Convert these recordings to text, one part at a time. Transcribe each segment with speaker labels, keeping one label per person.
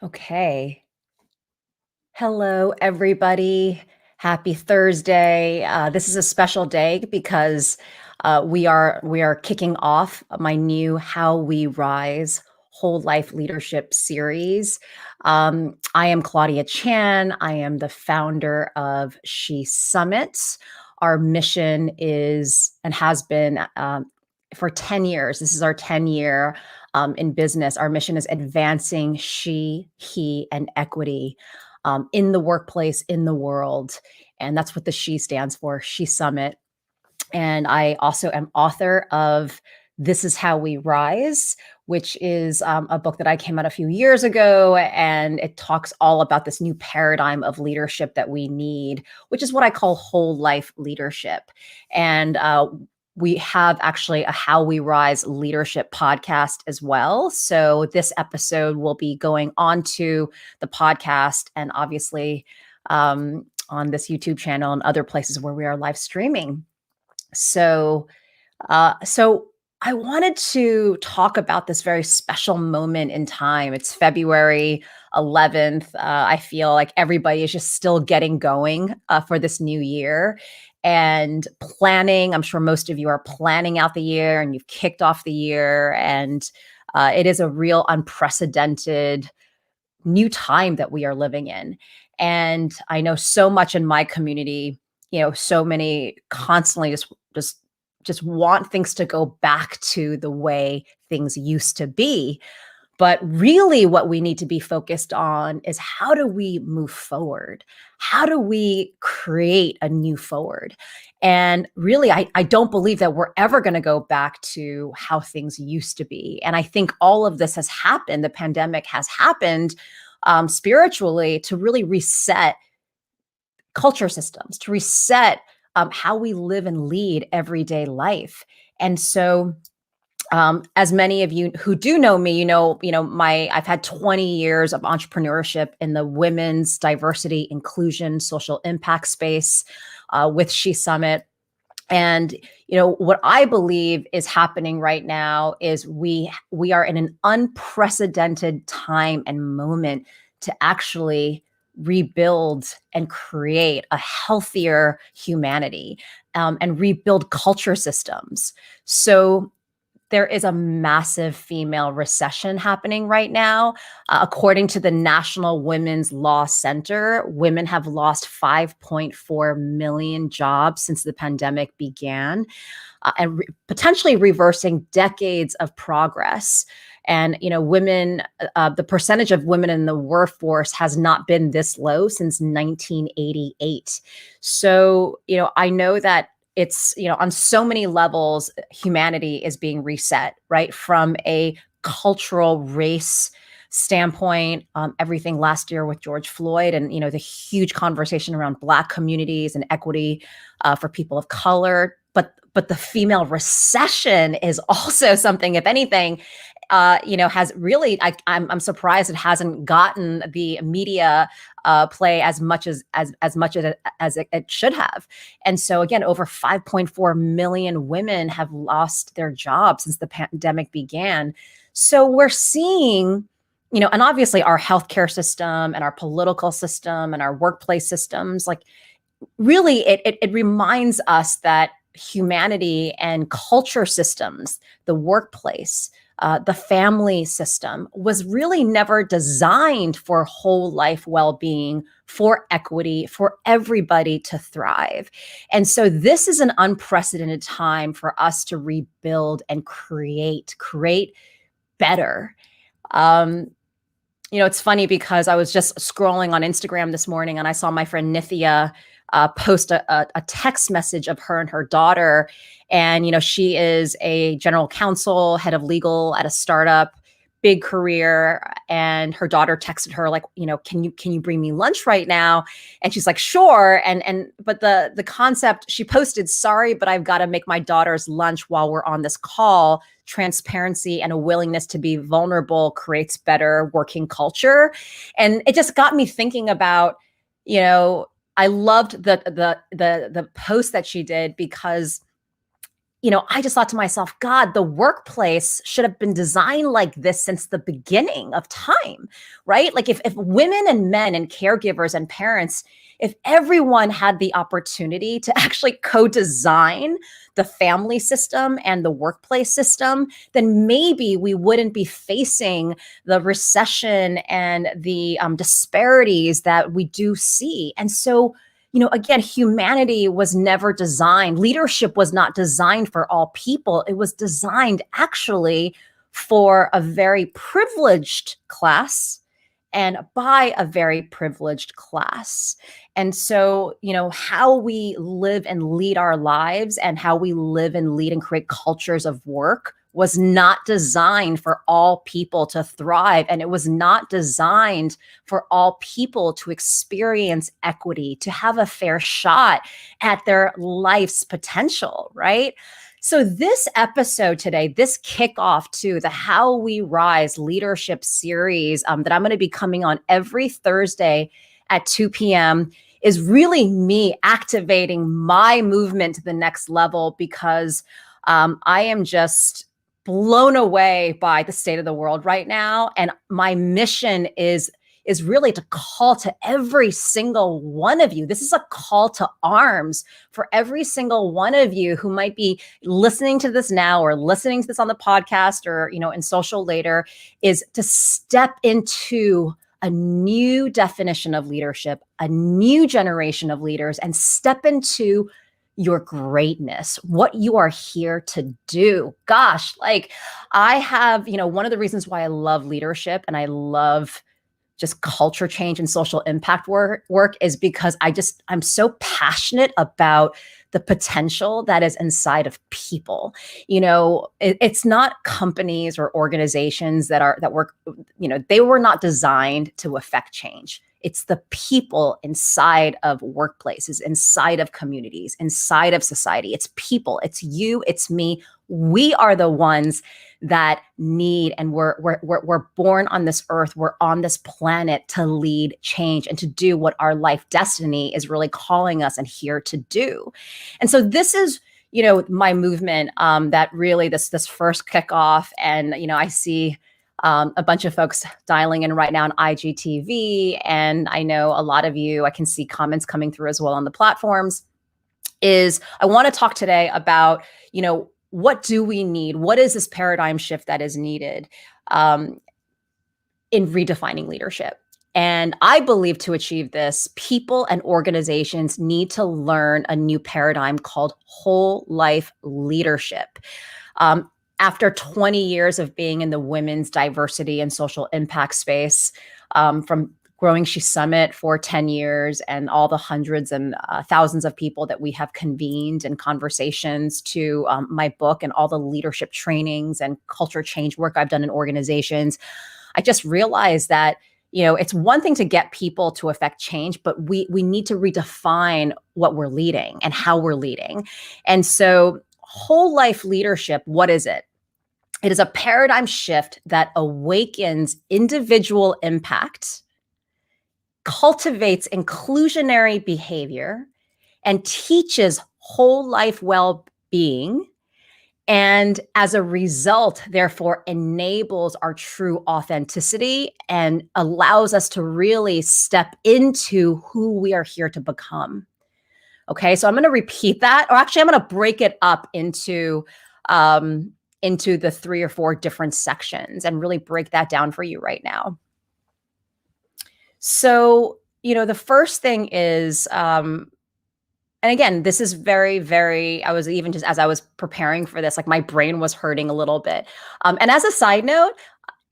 Speaker 1: Okay. Hello, everybody. Happy Thursday. This is a special day because we are kicking off my new How We Rise Whole Life Leadership series. I am Claudia Chan. I am the founder of S.H.E Summits. Our mission is and has been for 10 years. This is our 10-year in business. Our mission is advancing she, he, and equity in the workplace, in the world. And that's what the S.H.E stands for, S.H.E Summit. And I also am author of This Is How We Rise, which is a book that I came out a few years ago. And it talks all about this new paradigm of leadership that we need, which is what I call whole life leadership. And we have actually a How We Rise leadership podcast as well. So this episode will be going on to the podcast and obviously on this YouTube channel and other places where we are live streaming. So, so I wanted to talk about this very special moment in time. It's February 11th. I feel like everybody is just still getting going for this new year and planning. I'm sure most of you are planning out the year and you've kicked off the year. And it is a real unprecedented new time that we are living in. And I know so much in my community, so many constantly just want things to go back to the way things used to be. But really, what we need to be focused on is how do we move forward? How do we create a new forward? And really, I don't believe that we're ever going to go back to how things used to be. And I think all of this has happened. The pandemic has happened spiritually to really reset culture systems, to reset how we live and lead everyday life. And so as many of you who do know me, I've had 20 years of entrepreneurship in the women's diversity, inclusion, social impact space with S.H.E Summit. And what I believe is happening right now is we are in an unprecedented time and moment to actually rebuild and create a healthier humanity and rebuild culture systems. So there is a massive female recession happening right now. According to the National Women's Law Center, women have lost 5.4 million jobs since the pandemic began, and potentially reversing decades of progress. And women, the percentage of women in the workforce has not been this low since 1988. So I know that it's on so many levels humanity is being reset, right? From a cultural race standpoint, everything last year with George Floyd and the huge conversation around Black communities and equity for people of color, but the female recession is also something, if anything, has really, I'm surprised it hasn't gotten the media play as much as it should have. And so again, over 5.4 million women have lost their jobs since the pandemic began. So we're seeing, and obviously our healthcare system and our political system and our workplace systems, like really it reminds us that humanity and culture systems, the workplace, the family system was really never designed for whole life well-being, for equity, for everybody to thrive. And so this is an unprecedented time for us to rebuild and create better. It's funny because I was just scrolling on Instagram this morning and I saw my friend Nithya post a text message of her and her daughter. And, she is a general counsel, head of legal at a startup, big career. And her daughter texted her like, can you bring me lunch right now? And she's like, sure. But the concept she posted, sorry, but I've got to make my daughter's lunch while we're on this call. Transparency and a willingness to be vulnerable creates better working culture. And it just got me thinking about, I loved the post that she did because I just thought to myself, God, the workplace should have been designed like this since the beginning of time, right? Like if women and men and caregivers and parents, if everyone had the opportunity to actually co-design the family system and the workplace system, then maybe we wouldn't be facing the recession and the disparities that we do see. And so, again, humanity was never designed. Leadership was not designed for all people. It was designed actually for a very privileged class and by a very privileged class. And so, how we live and lead our lives and how we live and lead and create cultures of work was not designed for all people to thrive. And it was not designed for all people to experience equity, to have a fair shot at their life's potential, right? So this episode today, this kickoff to the How We Rise leadership series that I'm going to be coming on every Thursday at 2 p.m. is really me activating my movement to the next level because I am just blown away by the state of the world right now. And my mission is really to call to every single one of you. This is a call to arms for every single one of you who might be listening to this now or listening to this on the podcast or, in social later, is to step into a new definition of leadership, a new generation of leaders, and step into your greatness, what you are here to do. Gosh, like I have, one of the reasons why I love leadership and I love just culture change and social impact work is because I'm so passionate about the potential that is inside of people. It's not companies or organizations that work, they were not designed to affect change. It's the people inside of workplaces, inside of communities, inside of society. It's people, it's you, it's me. We are the ones that need, and we're born on this earth, we're on this planet to lead change and to do what our life destiny is really calling us and here to do. And so this is, my movement that really this first kickoff, and I see a bunch of folks dialing in right now on IGTV, and I know a lot of you, I can see comments coming through as well on the platforms. I want to talk today about, what do we need? What is this paradigm shift that is needed in redefining leadership? And I believe to achieve this, people and organizations need to learn a new paradigm called whole life leadership. After 20 years of being in the women's diversity and social impact space, from growing S.H.E Summit for 10 years and all the hundreds and thousands of people that we have convened in conversations, to my book and all the leadership trainings and culture change work I've done in organizations, I just realized that, it's one thing to get people to affect change, but we need to redefine what we're leading and how we're leading. And so whole life leadership, what is it? It is a paradigm shift that awakens individual impact, cultivates inclusionary behavior, and teaches whole life well-being, and as a result, therefore, enables our true authenticity and allows us to really step into who we are here to become. Okay, so I'm going to repeat that, or actually I'm going to break it up into the 3 or 4 different sections and really break that down for you right now. So, the first thing is, and again, this is very, very, I was even just, as I was preparing for this, like my brain was hurting a little bit. And as a side note,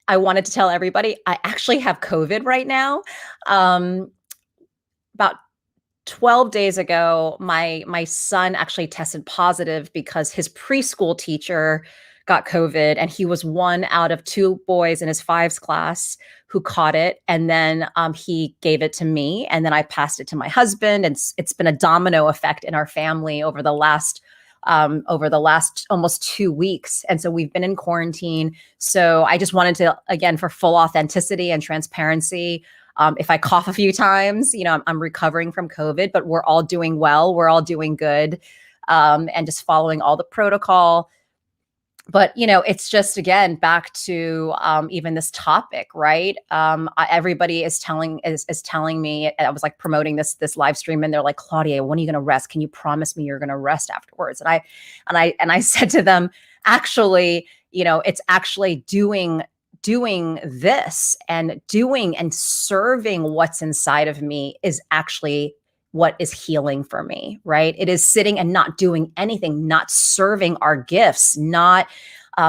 Speaker 1: I wanted to tell everybody, I actually have COVID right now. About 12 days ago, my son actually tested positive because his preschool teacher got COVID, and he was one out of 2 boys in his 5s class who caught it. And then he gave it to me, and then I passed it to my husband. And it's been a domino effect in our family over the last almost 2 weeks. And so we've been in quarantine. So I just wanted to, again, for full authenticity and transparency, if I cough a few times, I'm recovering from COVID, but we're all doing well. We're all doing good. and just following all the protocol. But it's just, again, back to even this topic, right? Everybody is telling me. I was like promoting this live stream, and they're like, Claudia, when are you going to rest? Can you promise me you're going to rest afterwards? And I said to them, actually, it's actually doing this and doing and serving what's inside of me is actually what is healing for me, right? It is sitting and not doing anything, not serving our gifts, not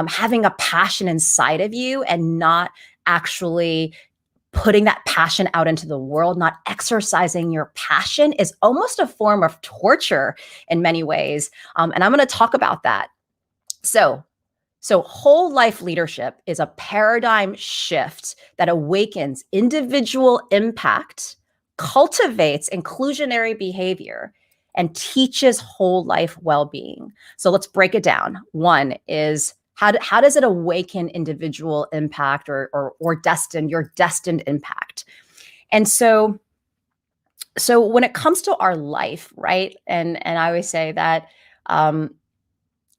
Speaker 1: having a passion inside of you and not actually putting that passion out into the world, not exercising your passion is almost a form of torture in many ways. And I'm going to talk about that. So whole life leadership is a paradigm shift that awakens individual impact, cultivates inclusionary behavior, and teaches whole life well-being. So let's break it down. One is how does it awaken individual impact or your destined impact? And so when it comes to our life, right? And I always say that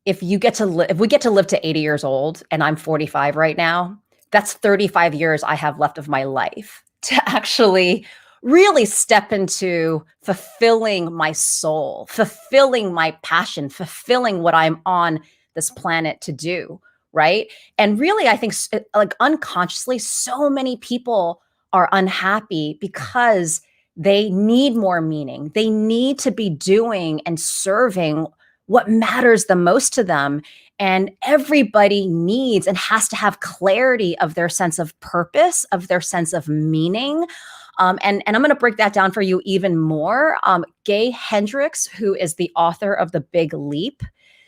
Speaker 1: if we get to live to 80 years old, and I'm 45 right now, that's 35 years I have left of my life to actually really step into fulfilling my soul, fulfilling my passion, fulfilling what I'm on this planet to do, right? And really, I think like unconsciously, so many people are unhappy because they need more meaning. They need to be doing and serving what matters the most to them. And everybody needs and has to have clarity of their sense of purpose, of their sense of meaning. And I'm going to break that down for you even more. Gay Hendricks, who is the author of The Big Leap,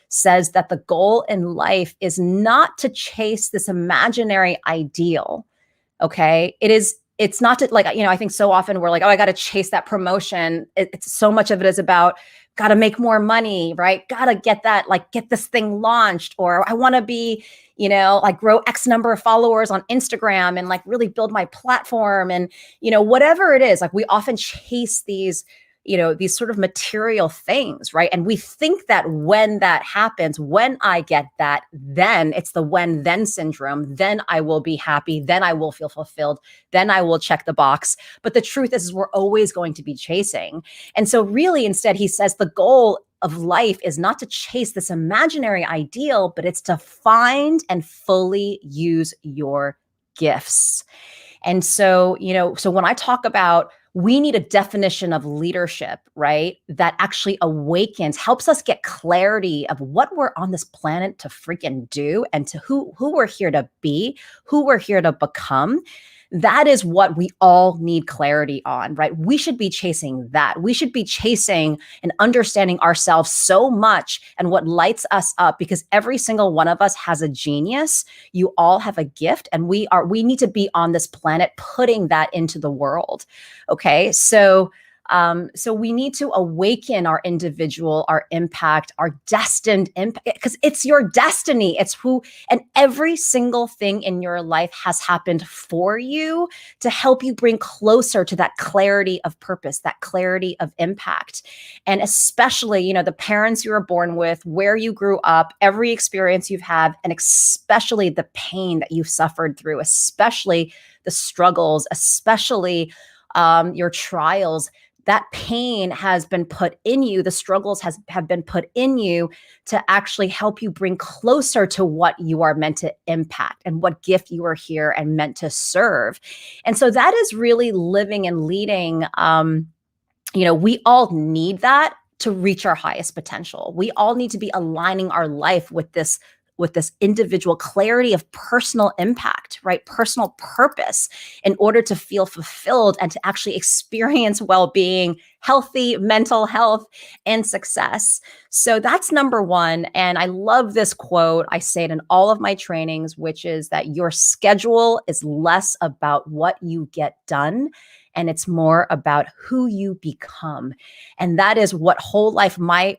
Speaker 1: says that the goal in life is not to chase this imaginary ideal. Okay. It's not to, like, I think so often we're like, oh, I got to chase that promotion. It's so much of it is about got to make more money, right? Got to get this thing launched, or I want to be, like grow X number of followers on Instagram and like really build my platform. And, whatever it is, like we often chase these sort of material things, right? And we think that when that happens, when I get that, then it's the when then syndrome, then I will be happy, then I will feel fulfilled, then I will check the box. But the truth is we're always going to be chasing. And so really, instead, he says the goal of life is not to chase this imaginary ideal, but it's to find and fully use your gifts. And so, so when I talk about we need a definition of leadership, right? That actually awakens, helps us get clarity of what we're on this planet to freaking do and to who we're here to be, who we're here to become. That is what we all need clarity on, right? We should be chasing that. We should be chasing and understanding ourselves so much and what lights us up, because every single one of us has a genius. You all have a gift, and we need to be on this planet putting that into the world. Okay. So we need to awaken our individual, our impact, our destined impact, because it's your destiny. It's and every single thing in your life has happened for you to help you bring closer to that clarity of purpose, that clarity of impact. And especially, the parents you were born with, where you grew up, every experience you've had, and especially the pain that you've suffered through, especially the struggles, especially your trials. That pain has been put in you. The struggles have been put in you to actually help you bring closer to what you are meant to impact and what gift you are here and meant to serve. And so that is really living and leading. We all need that to reach our highest potential. We all need to be aligning our life with this individual clarity of personal impact, right? Personal purpose, in order to feel fulfilled and to actually experience well-being, healthy mental health, and success. So that's number one. And I love this quote. I say it in all of my trainings, which is that your schedule is less about what you get done, and it's more about who you become. And that is what whole life, my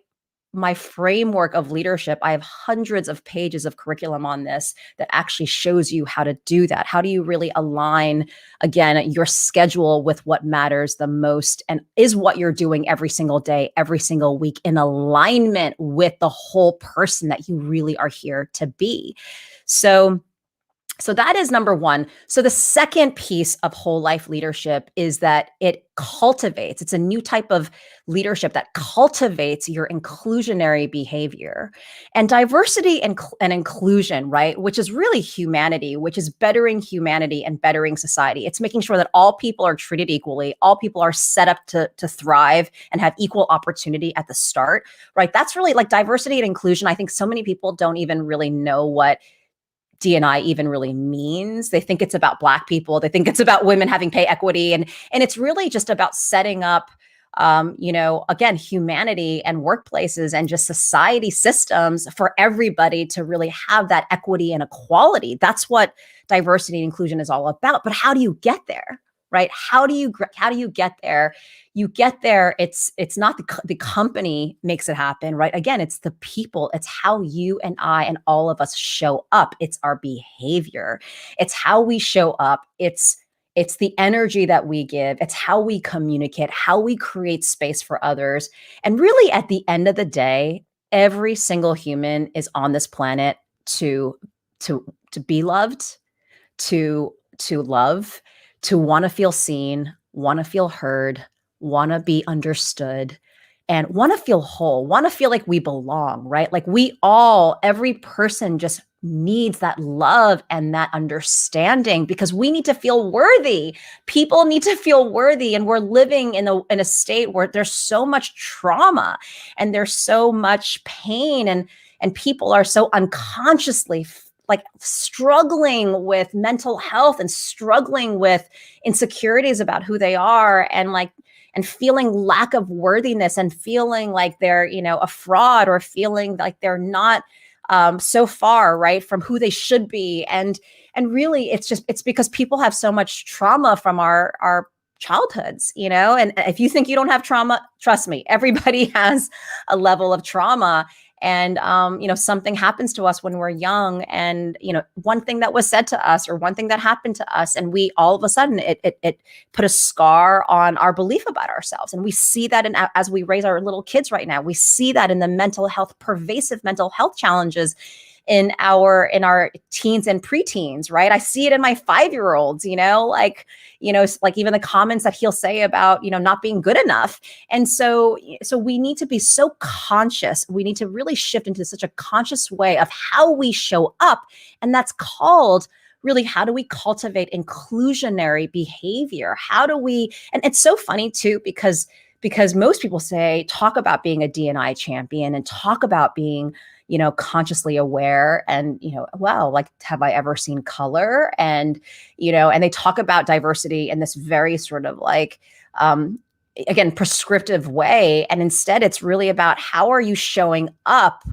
Speaker 1: my framework of leadership, I have hundreds of pages of curriculum on this that actually shows you how to do that. How do you really align, again, your schedule with what matters the most, and is what you're doing every single day, every single week in alignment with the whole person that you really are here to be? So that is number one. So the second piece of whole life leadership is that it's a new type of leadership that cultivates your inclusionary behavior. And diversity and inclusion, right, which is really humanity, which is bettering humanity and bettering society. It's making sure that all people are treated equally, all people are set up to thrive and have equal opportunity at the start, right? That's really like diversity and inclusion. I think so many people don't even really know what D&I even really means. They think it's about Black people. They think it's about women having pay equity. And it's really just about setting up, again, humanity and workplaces and just society systems for everybody to really have that equity and equality. That's what diversity and inclusion is all about. But how do you get there? Right? How do you get there? You get there. It's not the company makes it happen, right? Again, it's the people. It's how you and I and all of us show up. It's our behavior. It's how we show up. It's the energy that we give. It's how we communicate, how we create space for others. And really, at the end of the day, every single human is on this planet to be loved, to love, to want to feel seen, want to feel heard, want to be understood, and want to feel whole, want to feel like we belong, right? Like every person just needs that love and that understanding, because we need to feel worthy. People need to feel worthy. And we're living in a state where there's so much trauma and there's so much pain, and people are so unconsciously like struggling with mental health and struggling with insecurities about who they are, and feeling lack of worthiness and feeling like they're, a fraud, or feeling like they're not so far, right, from who they should be. And really, it's because people have so much trauma from our childhoods, and if you think you don't have trauma, trust me, everybody has a level of trauma. And something happens to us when we're young, and one thing that was said to us, or one thing that happened to us, and we all of a sudden it put a scar on our belief about ourselves. And we see that as we raise our little kids right now. We see that in the pervasive mental health challenges in our teens and preteens, right? I see it in my 5-year-olds, like even the comments that he'll say about, not being good enough. And so we need to be so conscious. We need to really shift into such a conscious way of how we show up. And that's called, really, how do we cultivate inclusionary behavior? How do we, and it's so funny too, because most people talk about being a D&I champion and talk about being, consciously aware, and, wow, like, have I ever seen color? And, and they talk about diversity in this very sort of like, again, prescriptive way. And instead, it's really about how are you showing up?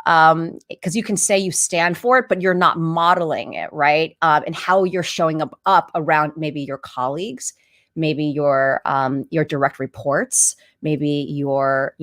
Speaker 1: Because you can say you stand for it, but you're not modeling it, right? And how you're showing up around maybe your colleagues, maybe your direct reports, maybe your,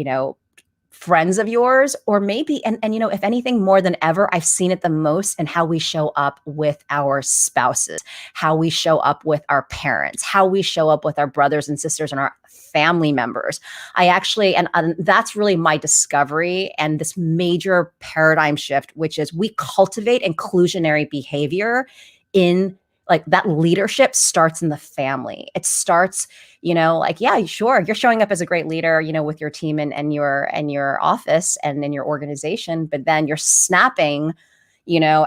Speaker 1: friends of yours, or maybe, and if anything, more than ever, I've seen it the most in how we show up with our spouses, how we show up with our parents, how we show up with our brothers and sisters and our family members. I actually, and that's really my discovery and this major paradigm shift, which is we cultivate inclusionary behavior in, like, that leadership starts in the family. It starts, like, yeah, sure, you're showing up as a great leader, with your team and your office and in your organization, but then you're snapping,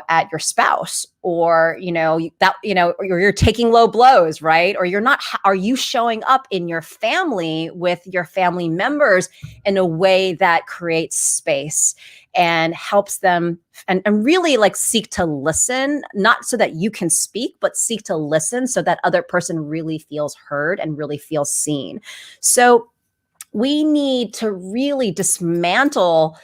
Speaker 1: at your spouse, or, or you're taking low blows, right? Or you're not, are you showing up in your family with your family members in a way that creates space and helps them, and really, like, seek to listen, not so that you can speak, but seek to listen so that other person really feels heard and really feels seen. So we need to really dismantle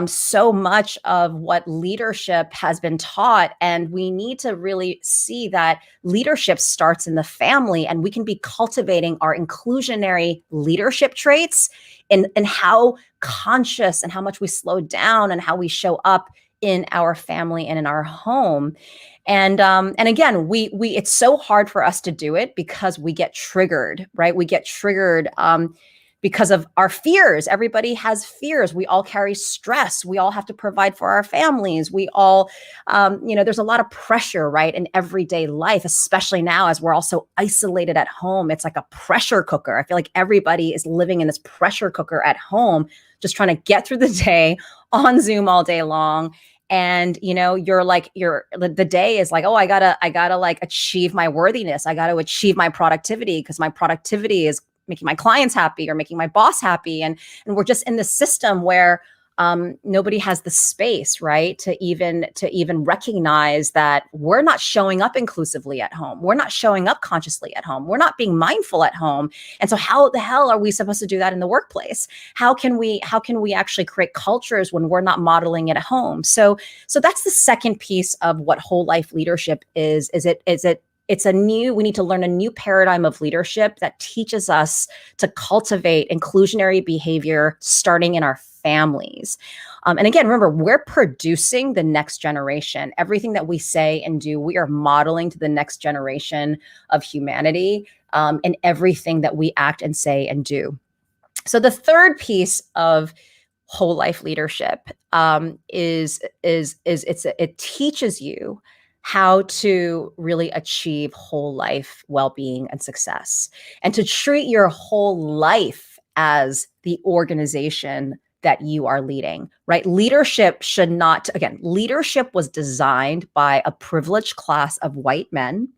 Speaker 1: so much of what leadership has been taught. And we need to really see that leadership starts in the family, and we can be cultivating our inclusionary leadership traits in how conscious and how much we slow down and how we show up in our family and in our home. And again, we it's so hard for us to do it because we get triggered, right? We get triggered because of our fears. Everybody has fears. We all carry stress. We all have to provide for our families. We all, there's a lot of pressure, right, in everyday life, especially now as we're all so isolated at home. It's like a pressure cooker. I feel like everybody is living in this pressure cooker at home, just trying to get through the day on Zoom all day long. And the day is like, oh, I gotta like achieve my worthiness. I gotta achieve my productivity because my productivity is making my clients happy or making my boss happy. And we're just in this system where nobody has the space, right, to even recognize that we're not showing up inclusively at home. We're not showing up consciously at home. We're not being mindful at home. And so how the hell are we supposed to do that in the workplace? How can we actually create cultures when we're not modeling it at home? So that's the second piece of what whole life leadership is. We need to learn a new paradigm of leadership that teaches us to cultivate inclusionary behavior starting in our families. And again, remember, we're producing the next generation. Everything that we say and do, we are modeling to the next generation of humanity, in everything that we act and say and do. So the third piece of whole life leadership it teaches you how to really achieve whole life well-being and success, and to treat your whole life as the organization that you are leading, right? Leadership should not, again, leadership was designed by a privileged class of white men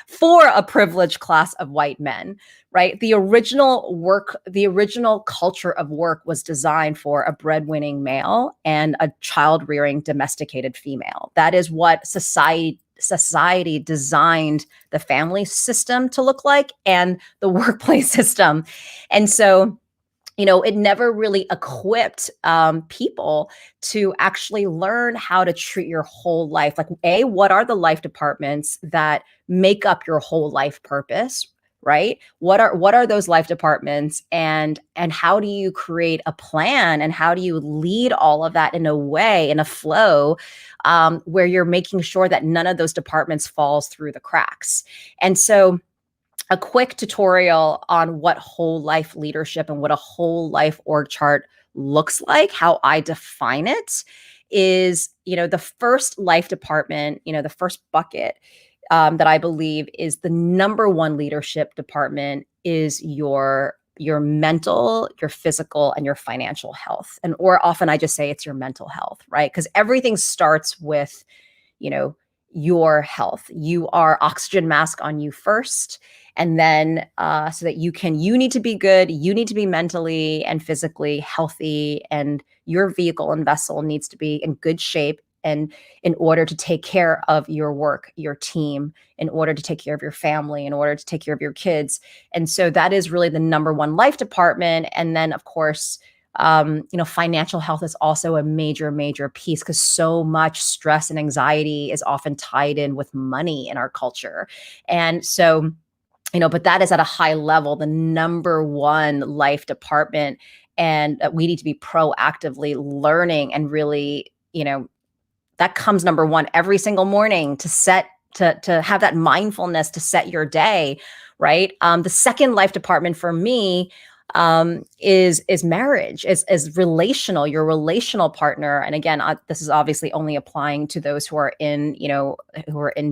Speaker 1: for a privileged class of white men, right? The original culture of work was designed for a breadwinning male and a child-rearing domesticated female. That is what society designed the family system to look like, and the workplace system. And so it never really equipped people to actually learn how to treat your whole life. Like, what are the life departments that make up your whole life purpose? Right? What are those life departments, and how do you create a plan, and how do you lead all of that in a way, in a flow, where you're making sure that none of those departments falls through the cracks? And so a quick tutorial on what whole life leadership and what a whole life org chart looks like, how I define it, is, the first life department, the first bucket, that I believe is the number one leadership department, is your mental, your physical, and your financial health. Or often I just say it's your mental health, right? Because everything starts with, you know, your health. You are oxygen mask on you first. And then so that you need to be good, you need to be mentally and physically healthy, and your vehicle and vessel needs to be in good shape, and in order to take care of your work, your team, in order to take care of your family, in order to take care of your kids. And so that is really the number one life department. And then, of course, financial health is also a major, major piece, because so much stress and anxiety is often tied in with money in our culture. And so, but that is at a high level, the number one life department. And we need to be proactively learning and really, that comes number one every single morning, to have that mindfulness to set your day, right? The second life department for me is marriage, is relational, your relational partner. And again, this is obviously only applying to those who are in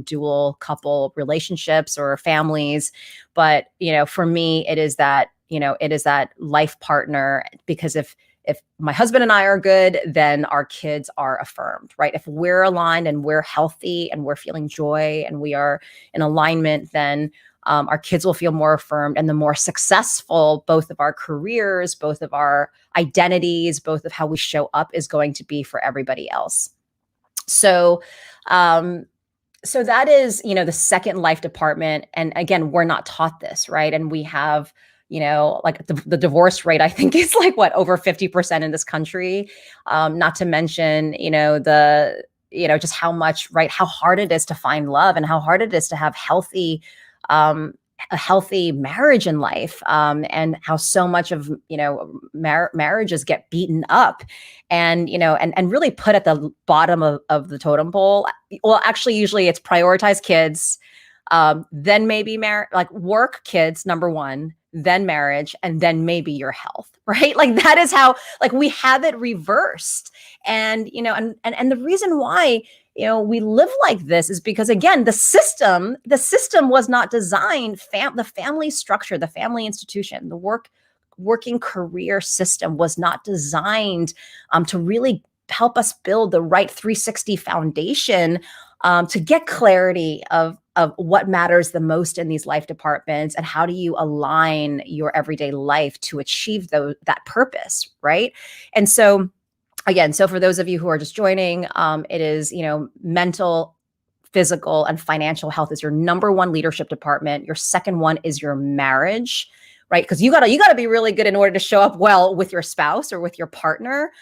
Speaker 1: dual couple relationships or families. But for me, it is that life partner, because if my husband and I are good, then our kids are affirmed, right? If we're aligned and we're healthy and we're feeling joy and we are in alignment, then our kids will feel more affirmed, and the more successful both of our careers, both of our identities, both of how we show up is going to be for everybody else. So, so that is, the second life department. And again, we're not taught this, right? And we have, like the divorce rate, I think is like what, over 50% in this country. Not to mention, just how much, right, how hard it is to find love and how hard it is to have um, a healthy marriage in life, and how so much of marriages get beaten up, and really put at the bottom of the totem pole. Well, actually, usually it's prioritize kids, then maybe like work, kids, number one, then marriage, and then maybe your health, right? Like that is how, like, we have it reversed. And the reason why we live like this is because, again, the system was not designed. The family structure, the family institution, the working career system was not designed to really help us build the right 360 foundation, to get clarity of what matters the most in these life departments, and how do you align your everyday life to achieve that purpose, right? And so, again, so for those of you who are just joining, it is, mental, physical, and financial health is your number one leadership department. Your second one is your marriage, right? Because you gotta be really good in order to show up well with your spouse or with your partner.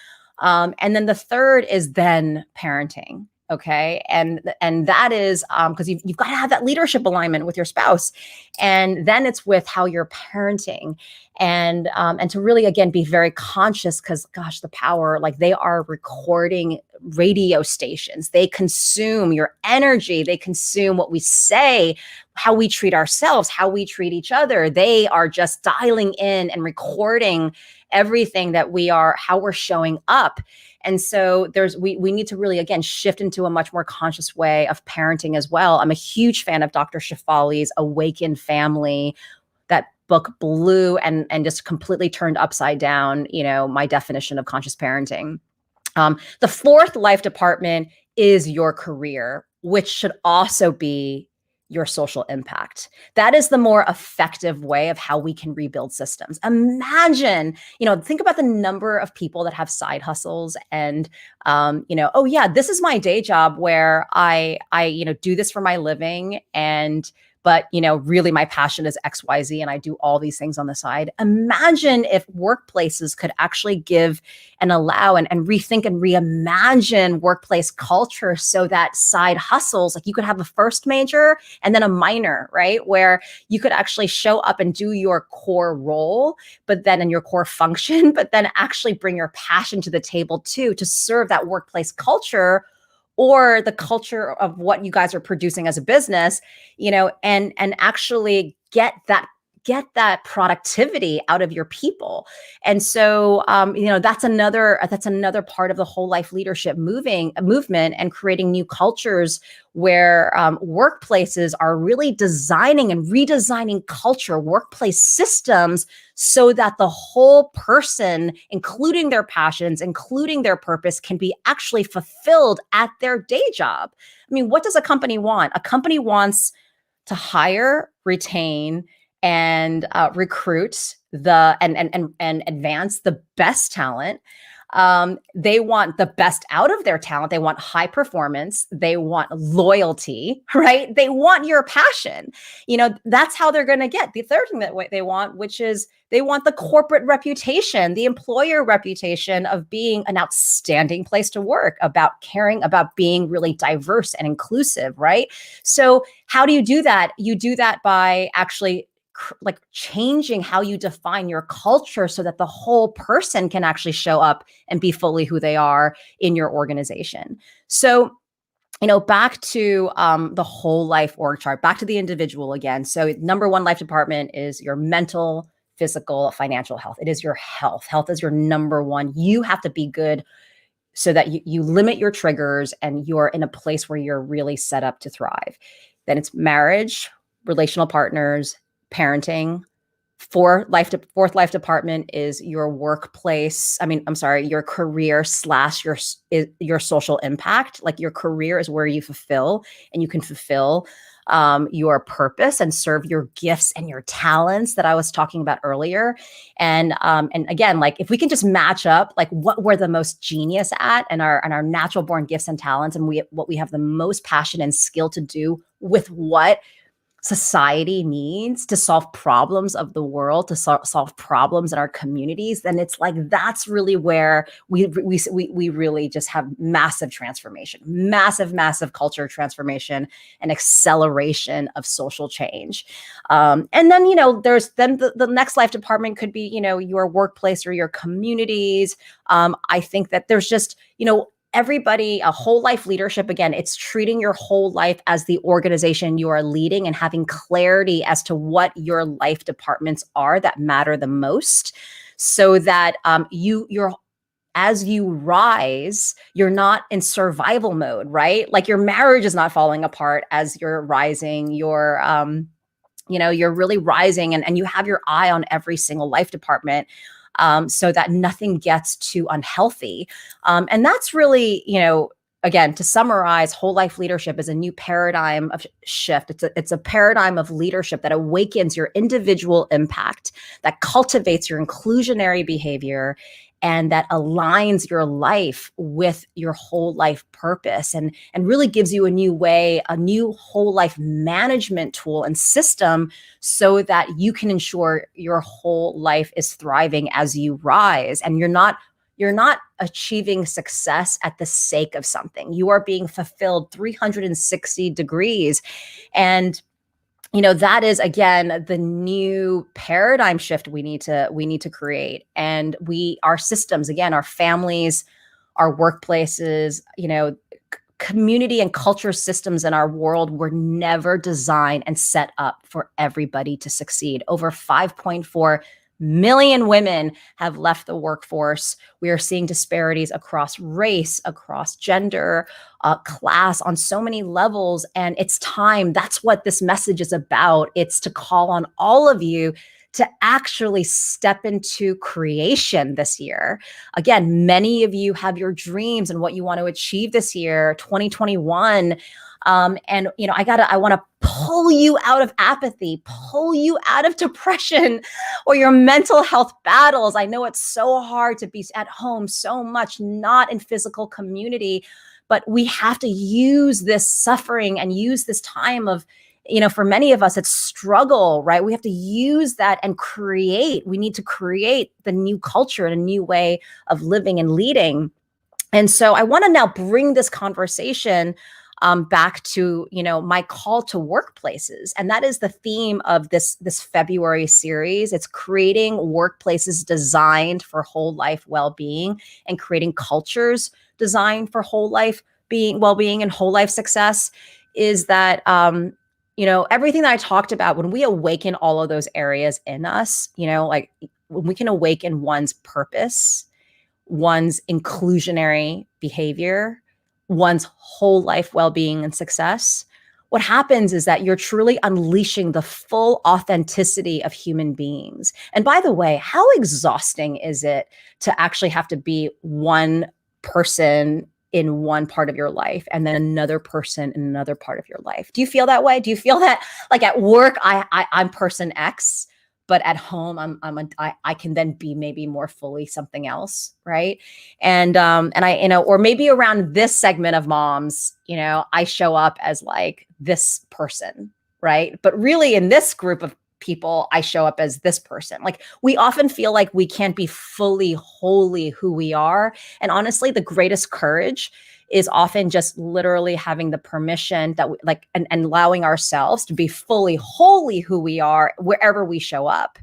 Speaker 1: And then the third is then parenting. Okay. And that is because you've got to have that leadership alignment with your spouse. And then it's with how you're parenting, and to really, again, be very conscious, because gosh, the power, like, they are recording radio stations. They consume your energy, they consume what we say, how we treat ourselves, how we treat each other. They are just dialing in and recording everything that we are, how we're showing up. And so we need to really, again, shift into a much more conscious way of parenting as well. I'm a huge fan of Dr. Shefali's Awakened Family. That book blew and just completely turned upside down, my definition of conscious parenting. The fourth life department is your career, which should also be your social impact. That is the more effective way of how we can rebuild systems. Imagine, think about the number of people that have side hustles and, oh yeah, this is my day job where I do this for my living, but really my passion is XYZ and I do all these things on the side. Imagine if workplaces could actually give and allow and rethink and reimagine workplace culture, so that side hustles, like, you could have a first major and then a minor, right? Where you could actually show up and do your core role, but then in your core function, but then actually bring your passion to the table too, to serve that workplace culture, or the culture of what you guys are producing as a business, and actually get that productivity out of your people. And so, that's another part of the whole life leadership movement, and creating new cultures where workplaces are really designing and redesigning culture, workplace systems, so that the whole person, including their passions, including their purpose, can be actually fulfilled at their day job. I mean, what does a company want? A company wants to hire, retain, and recruit and advance the best talent. They want the best out of their talent. They want high performance. They want loyalty, right? They want your passion. That's how they're going to get the third thing that they want, which is they want the corporate reputation, the employer reputation of being an outstanding place to work, about caring, about being really diverse and inclusive, right? So how do you do that? You do that by actually like changing how you define your culture, so that the whole person can actually show up and be fully who they are in your organization. So, back to the whole life org chart, back to the individual again. So number one life department is your mental, physical, financial health. It is your health. Health is your number one. You have to be good so that you limit your triggers and you're in a place where you're really set up to thrive. Then it's marriage, relational partners, parenting. Fourth life department is your workplace. Your career / your social impact. Like, your career is where you fulfill, and you can fulfill your purpose and serve your gifts and your talents that I was talking about earlier. And again, like, if we can just match up like what we're the most genius at, and our natural born gifts and talents, and what we have the most passion and skill to do with what society needs to solve problems of the world, to solve problems in our communities, then it's like that's really where we really just have massive transformation, massive culture transformation and acceleration of social change. And then, there's then the next life department could be, your workplace or your communities. I think that there's just, everybody, a whole life leadership. Again, it's treating your whole life as the organization you are leading and having clarity as to what your life departments are that matter the most, so that you're as you rise, you're not in survival mode, right? Like your marriage is not falling apart as you're rising. You're really rising, and you have your eye on every single life department, so that nothing gets too unhealthy. And that's really, again, to summarize, whole life leadership is a new paradigm of shift. It's a paradigm of leadership that awakens your individual impact, that cultivates your inclusionary behavior, and that aligns your life with your whole life purpose, and really gives you a new way, a new whole life management tool and system, so that you can ensure your whole life is thriving as you rise, and you're not achieving success at the sake of something. You are being fulfilled 360 degrees. And that is, again, the new paradigm shift we need to create. And our systems, again, our families, our workplaces, community and culture systems in our world were never designed and set up for everybody to succeed. Over 5.4 million women have left the workforce. We are seeing disparities across race, across gender, class, on so many levels. And it's time. That's what this message is about. It's to call on all of you to actually step into creation this year. Again, many of you have your dreams and what you want to achieve this year, 2021. And I want to pull you out of apathy, pull you out of depression or your mental health battles. I know it's so hard to be at home so much, not in physical community, but we have to use this suffering and use this time of, for many of us, it's struggle, right? We have to use that and we need to create the new culture and a new way of living and leading. And so I want to now bring this conversation back to, my call to workplaces. And that is the theme of this February series. It's creating workplaces designed for whole life well-being and creating cultures designed for whole life well-being and whole life success. Is that, everything that I talked about, when we awaken all of those areas in us, like when we can awaken one's purpose, one's inclusionary behavior, one's whole life well-being and success, what happens is that you're truly unleashing the full authenticity of human beings. And by the way, how exhausting is it to actually have to be one person in one part of your life and then another person in another part of your life? Do you feel that way? Do you feel that, like, at work, I'm person X, but at home I can then be maybe more fully something else, right? And or maybe around this segment of moms, I show up as like this person, right? But really in this group of people, I show up as this person. Like, we often feel like we can't be fully wholly who we are. And honestly, the greatest courage is often just literally having the permission that we like, and allowing ourselves to be fully wholly who we are wherever we show up.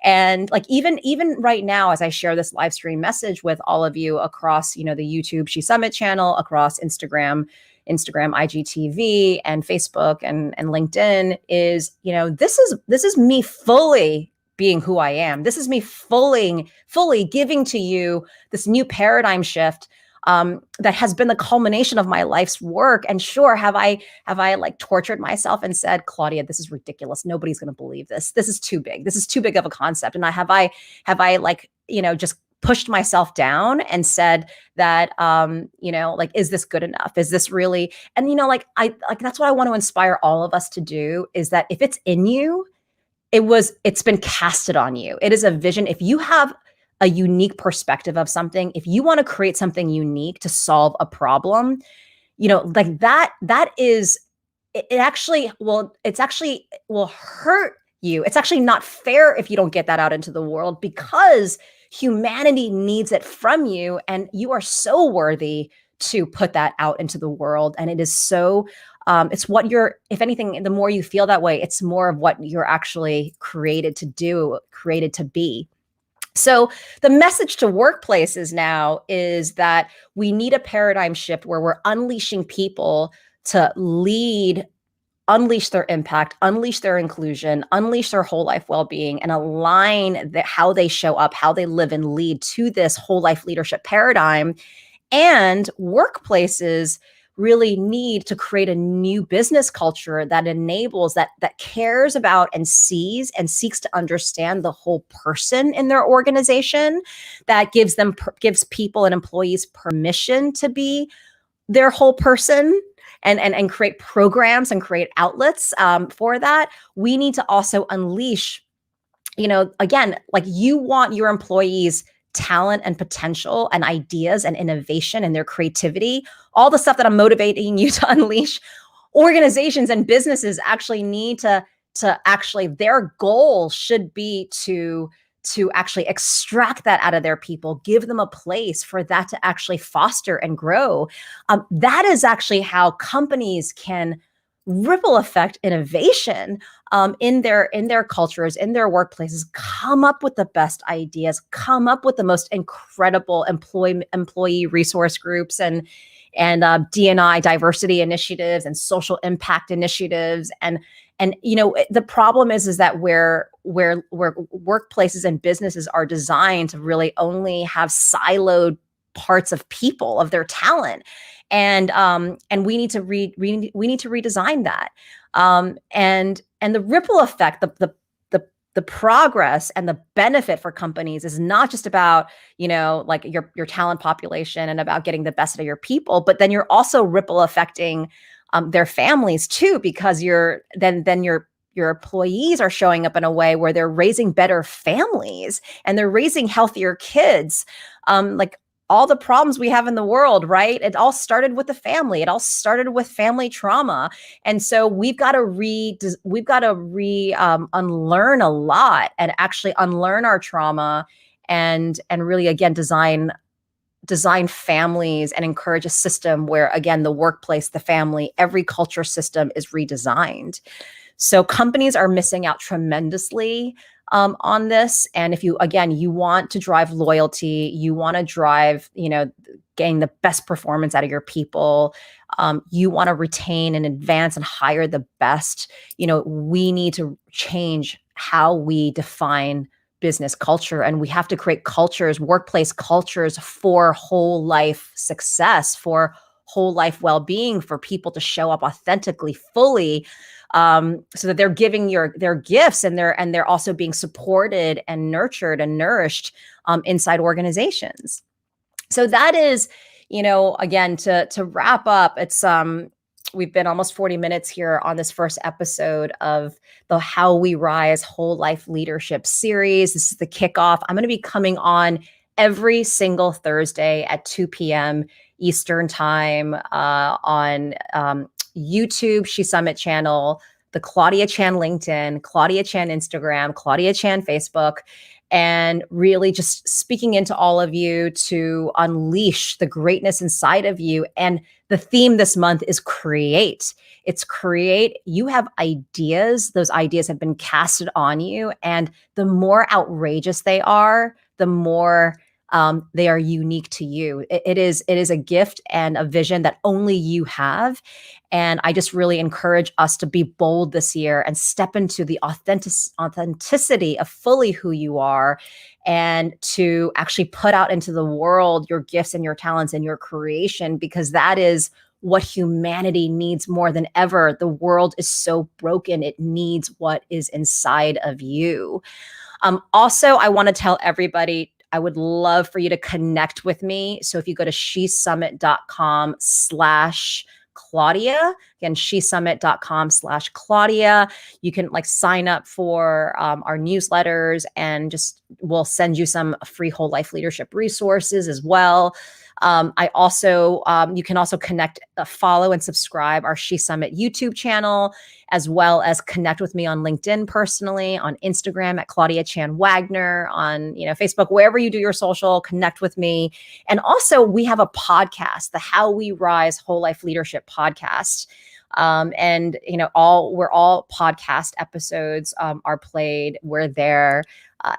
Speaker 1: And like, even right now, as I share this live stream message with all of you across, the YouTube She Summit channel, across Instagram, IGTV, and Facebook and LinkedIn, is, this is me fully being who I am. This is me fully giving to you this new paradigm shift that has been the culmination of my life's work. And sure, have I like tortured myself and said, Claudia, this is ridiculous. Nobody's going to believe this. This is too big. This is too big of a concept. And have I like, just pushed myself down and said that, like, is this good enough? Is this really? And, that's what I want to inspire all of us to do, is that if it's in you, it's been casted on you. It is a vision. If you have a unique perspective of something, if you want to create something unique to solve a problem, like that is it actually will hurt you. It's actually not fair if you don't get that out into the world, because humanity needs it from you, and you are so worthy to put that out into the world. And it is so it's what you're, if anything, the more you feel that way, it's more of what you're actually created to do, created to be. So the message to workplaces now is that we need a paradigm shift where we're unleashing people to lead, unleash their impact, unleash their inclusion, unleash their whole life well-being, and align how they show up, how they live and lead to this whole life leadership paradigm. And workplaces really need to create a new business culture that enables, that cares about and sees and seeks to understand the whole person in their organization, that gives people and employees permission to be their whole person, and create programs and create outlets for that. We need to also unleash, again, like, you want your employees talent and potential and ideas and innovation and their creativity, all the stuff that I'm motivating you to unleash. Organizations and businesses actually need to actually, their goal should be to actually extract that out of their people, give them a place for that to actually foster and grow. That is actually how companies can ripple effect innovation in their cultures, in their workplaces, come up with the best ideas, come up with the most incredible employee resource groups, and D&I diversity initiatives and social impact initiatives. And the problem is that where workplaces and businesses are designed to really only have siloed parts of people, of their talent. And we need to we need to redesign that. And the ripple effect, the progress and the benefit for companies is not just about, like, your talent population and about getting the best out of your people, but then you're also ripple affecting their families too, because then your employees are showing up in a way where they're raising better families and they're raising healthier kids. Like, all the problems we have in the world, right? It all started with the family. It all started with family trauma. And so we've got to unlearn a lot, and actually unlearn our trauma, and really, again, design families and encourage a system where, again, the workplace, the family, every culture system is redesigned. So companies are missing out tremendously on this. And if you want to drive loyalty, you want to drive, getting the best performance out of your people, you want to retain and advance and hire the best, we need to change how we define business culture. And we have to create cultures, workplace cultures, for whole life success, for whole life well-being, for people to show up authentically, fully, so that they're giving their gifts, and they're also being supported and nurtured and nourished inside organizations. So that is, again, to wrap up, it's we've been almost 40 minutes here on this first episode of the How We Rise Whole Life Leadership series. This is the kickoff. I'm going to be coming on every single Thursday at 2 p.m. Eastern time on YouTube, She Summit channel, the Claudia Chan LinkedIn, Claudia Chan Instagram, Claudia Chan Facebook, and really just speaking into all of you to unleash the greatness inside of you. And the theme this month is create. It's create. You have ideas. Those ideas have been casted on you. And the more outrageous they are, the more they are unique to you. It is a gift and a vision that only you have. And I just really encourage us to be bold this year and step into the authenticity of fully who you are, and to actually put out into the world your gifts and your talents and your creation, because that is what humanity needs more than ever. The world is so broken. It needs what is inside of you. Also, I want to tell everybody, I would love for you to connect with me. So if you go to shesummit.com/Claudia, again, shesummit.com/Claudia, you can sign up for our newsletters, and we'll send you some free whole life leadership resources as well. I also, you can also connect, follow and subscribe our She Summit YouTube channel, as well as connect with me on LinkedIn personally, on Instagram at Claudia Chan Wagner, on Facebook, wherever you do your social, connect with me. And also, we have a podcast, the How We Rise Whole Life Leadership podcast. And all podcast episodes are played. We're there.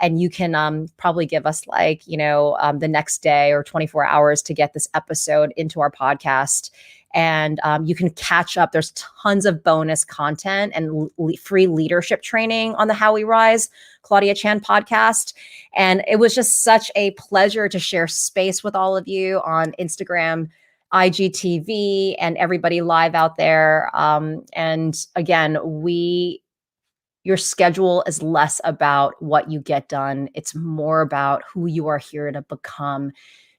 Speaker 1: And you can probably give us the next day or 24 hours to get this episode into our podcast. And you can catch up. There's tons of bonus content and free leadership training on the How We Rise Claudia Chan podcast. And it was just such a pleasure to share space with all of you on Instagram, IGTV, and everybody live out there. And again, your schedule is less about what you get done. It's more about who you are here to become.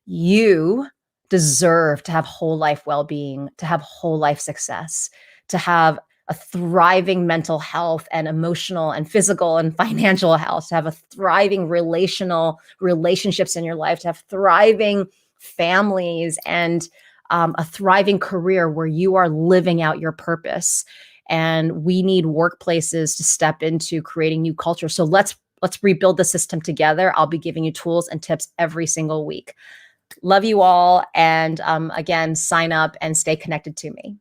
Speaker 1: You deserve to have whole life well-being, to have whole life success, to have a thriving mental health and emotional and physical and financial health, to have a thriving relationships in your life, to have thriving families, and a thriving career where you are living out your purpose. And we need workplaces to step into creating new culture. So let's rebuild the system together. I'll be giving you tools and tips every single week. Love you all. And again, sign up and stay connected to me.